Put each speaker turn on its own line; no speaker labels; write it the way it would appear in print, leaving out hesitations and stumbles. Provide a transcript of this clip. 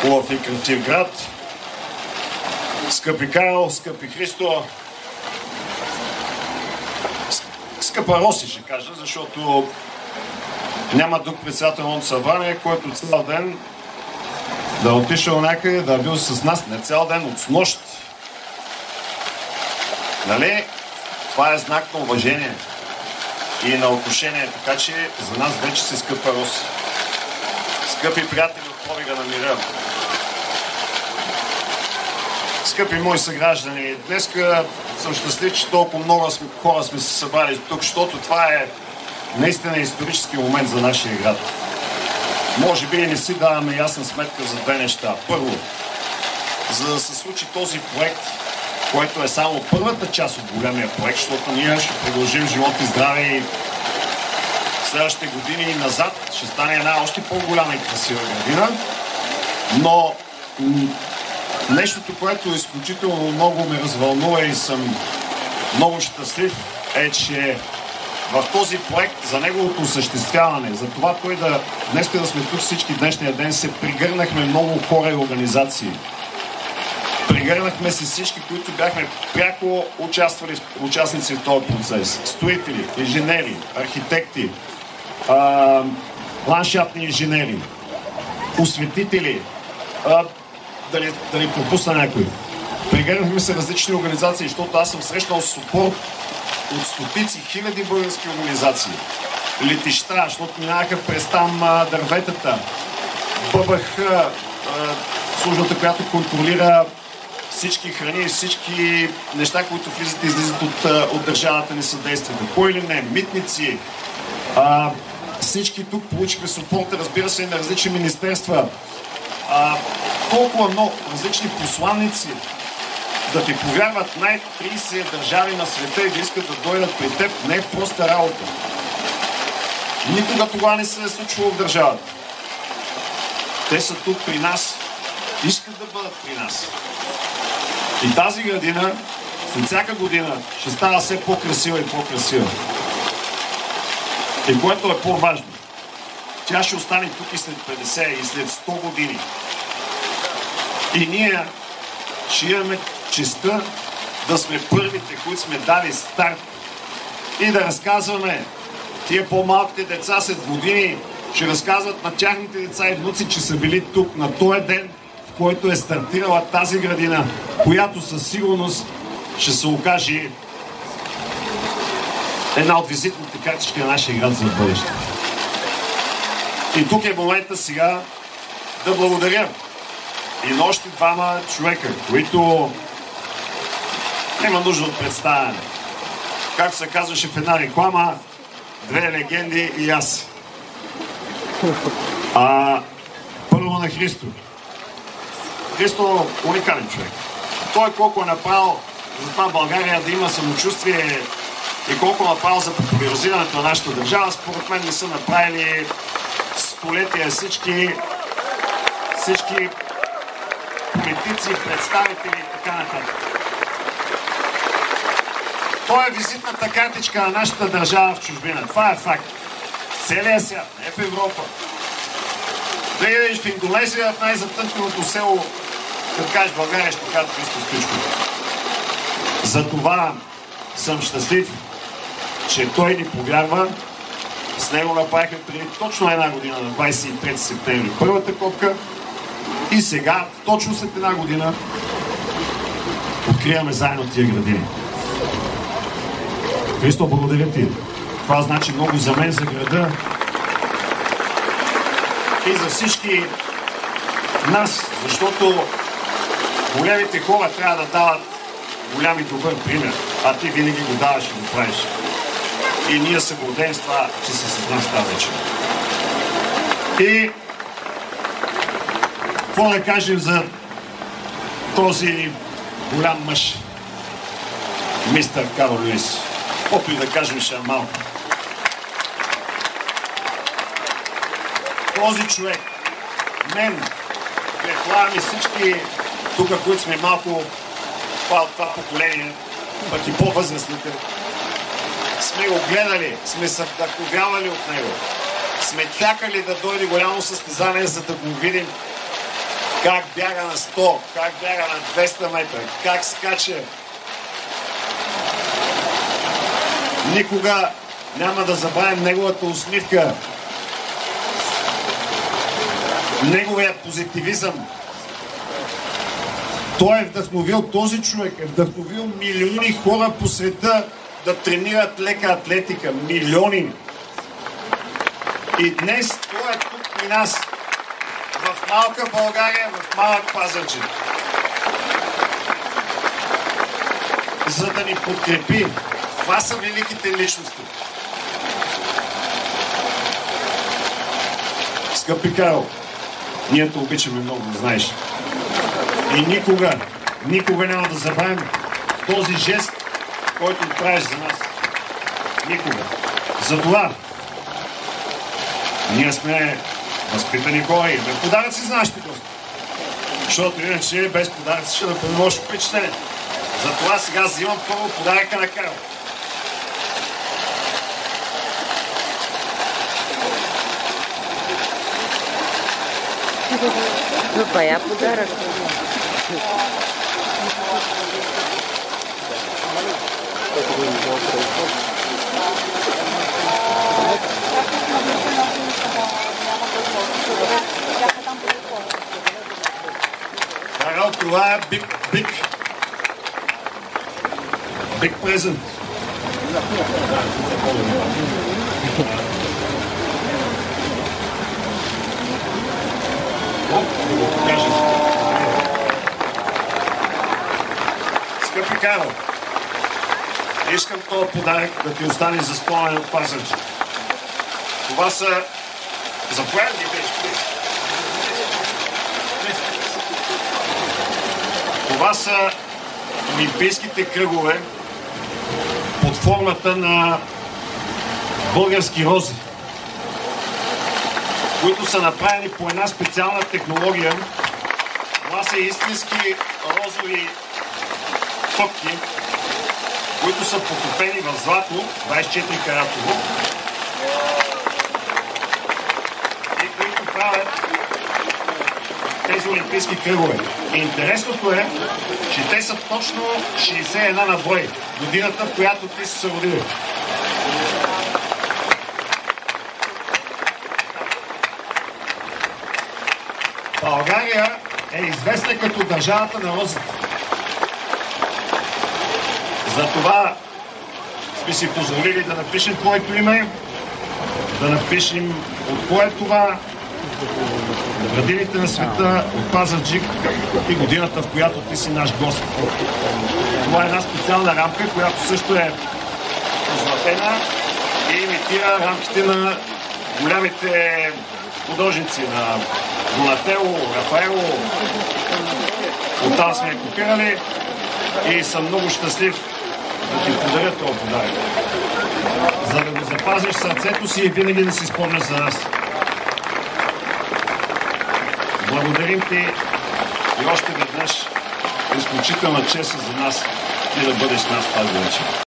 Хубав и красив град. Скъпи Карл, скъпи Христо, скъпа Роси ще кажа, защото няма друг председател на събрание, който цял ден да е отишъл някъде, да е бил с нас, не цял ден, от снощ. Нали? Това е знак на уважение и на отношение, така че за нас вече си скъпа Роси. Скъпи приятели от повига на мира. Скъпи мои съграждани, днеска съм щастлив, че толкова много хора сме се събрали тук, защото това е наистина исторически момент за нашия град. Може би не си даваме ясна сметка за две неща. Първо, за да се случи този проект, който е само първата част от големия проект, защото ние ще продължим живот и здраве и следващите години назад ще стане една още по-голяма и красива градина. Но нещото, което изключително много ме развълнува и съм много щастлив, е, че в този проект за неговото осъществяване, за това той днеска да сме тук всички днешния ден, се пригърнахме много хора и организации. Пригърнахме се всички, които бяхме пряко участници в този процес. Строители, инженери, архитекти, ландшафтни инженери, осветители, да ни пропусна някой. Пригърнахме се различни организации, защото аз съм срещнал супорт от стотици, хиляди български организации. Летища, защото минаха през там дърветата. ББХ, службата, която контролира всички храни, всички неща, които влизат и излизат от държавата ни съдействието. Кой или не, митници. Всички тук получихме супорта, разбира се, и на различни министерства. Толкова много различни посланници да ти повярват най-30 държави на света и да искат да дойдат при теб, не е проста работа. Никога това не се е случвало в държавата. Те са тук при нас, искат да бъдат при нас. И тази градина, след всяка година, ще става все по-красива и по-красива. И което е по-важно, тя ще остане тук и след 50 и след 100 години. И ние ще имаме честта да сме първите, които сме дали старт и да разказваме тия по-малките деца след години, ще разказват на тяхните деца и внуци, че са били тук на този ден, в който е стартирала тази градина, която със сигурност ще се окаже една от визитните картички на нашия град за бъдеще. И тук е момента сега да благодаря и на още двама човека, които няма нужда от представяне. Както се казваше в една реклама, две легенди и аз. Първо на Христо. Христо е уникален човек. Той колко е направил за това България да има самочувствие и колко е направил за популяризирането на нашата държава, според мен не са направили столетия всички политици, представители и така нататък. Той е визитната картичка на нашата държава в чужбина. Това е факт. В целия свят, не в Европа. Да идеш в Индонезия, в най-затънканото село, като кажеш България, ще кажат Христо Стоичков. Затова съм щастлив, че той ни повярва. С него направихме преди точно една година, на 23 септември, първата копка. И сега, точно след една година, откриваме заедно тия градини. Христо, благодаря ти. Това значи много за мен, за града и за всички нас, защото големите хора трябва да дават голям и добър пример, а ти винаги го даваш и го правиш. И ние се гордеем с това, че си с нас тази вечер. И какво да кажем за този голям мъж, мистер Карл Луис? Каквото и да кажем, ще е малко. Този човек, мен, предполагам и всички тук, които сме малко това поколение, пък и по-възрастните, сме го гледали, сме се вдъхновявали от него. Сме чакали да дойде голямо състезание, за да го видим Как бяга на 100, как бяга на 200 метра, как скача. Никога няма да забравим неговата усмивка, неговия позитивизъм. Той е вдъхновил, този човек е вдъхновил милиони хора по света да тренират лека атлетика. Милиони. И днес той е тук при нас, в малка България, в малък Пазарджик, за да ни подкрепи. Това са великите личности. Скъпи Карл, ние те обичаме много, да знаеш. И никога няма да забравим този жест, който правиш за нас. Никога. Затова ние сме възпитани хора и имаме подаръци за нашите гости. Защото иначе без подаръци ще направим лошо впечатление. Затова сега взимам първо подаръка на Карл.
Бая подарък.
Карл, това е big present. Скъпи Карл, искам този подарък да ти остане за спомен от Пазарджик. Това са... Заповядай ли беше? Това са олимпийските кръгове под формата на български рози, които са направени по една специална технология. Това са истински розови топки, които са потопени в злато, 24 каратово, и които правят тези олимпийски кръгове. И интересното е, че те са точно 61 на брой, годината, в която ти си се родили. България е известна като държавата на розите. Затова сме си позволили да напишем твоето име, да напишем от кое е това, градините на света, от Пазарджик и годината, в която ти си наш гост. Това е една специална рамка, която също е позлатена и имитира рамките на голямите художници, на Донатело, Рафаело. Оттам сме я копирали и съм много щастлив да ти подаря този подарък. За да го запазиш в сърцето си и винаги да си спомняш за нас. Благодарим ти и още веднъж изключителна чест за нас ти да бъдеш нас тази вечер.